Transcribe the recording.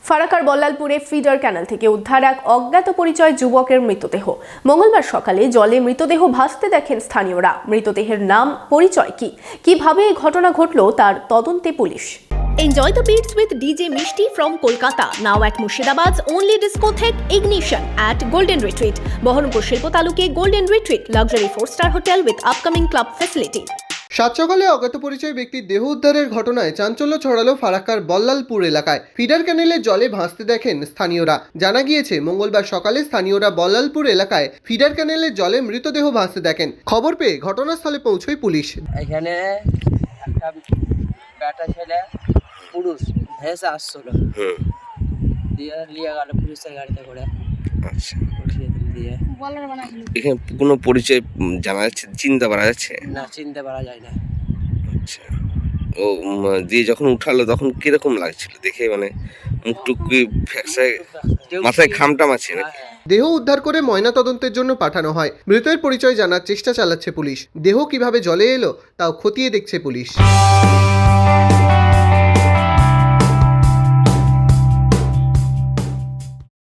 ফারাক্কার বল্লালপুরে feeder canal থেকে উদ্ধার এক অজ্ঞাত পরিচয় যুবকের মৃতদেহ। মঙ্গলবার সকালে জলে মৃতদেহ ভাসতে দেখেন স্থানীয়রা। মৃতদেহের নাম, পরিচয় কিভাবে এই ঘটনা ঘটলো তার তদন্তে police. Enjoy the beats with DJ Mishti from Kolkata. Now at Murshidabad's only discotheque Ignition at Golden Retreat. Bohormpur Shilpo Taluke Golden Retreat, luxury 4-star hotel with upcoming club facility. সাত সকালে অজ্ঞাত পরিচয় ব্যক্তির দেহ উদ্ধারের ঘটনায় চাঞ্চল্য ছড়ালো ফারাক্কার বল্লালপুর এলাকায়। ফিডার ক্যানেলে জলে ভাসতে দেখেন স্থানীয়রা। জানা গিয়েছে, মঙ্গলবার সকালে স্থানীয়রা বল্লালপুর এলাকায় ফিডার ক্যানেলে জলে মৃতদেহ ভাসতে দেখেন। খবর পেয়ে ঘটনাস্থলে পৌঁছয় পুলিশ। এখানে একটা বেটা ছেলে পুরুষ ভেসে আসছিল, দিয়ে নিয়ে গেল পুলিশের গাড়িতে করে। আচ্ছা, উঠিয়ে দিয়ে এখানে কোনো পরিচয় জানা যাচ্ছে, চিনতে পারা যাচ্ছে না, চিনতে পারা যায় না। আচ্ছা, ও দিয়ে যখন উঠালো তখন কিরকম লাগছিল দেখে? মানে মুখটুকি ফ্যাকসায়, মাথায় খামটাম আছে না? দেহ উদ্ধার করে ময়না তদন্তের জন্য পাঠানো হয়। মৃতের পরিচয় জানার চেষ্টা চালাচ্ছে পুলিশ। দেহ কিভাবে জলে এলো তাও খতিয়ে দেখছে পুলিশ।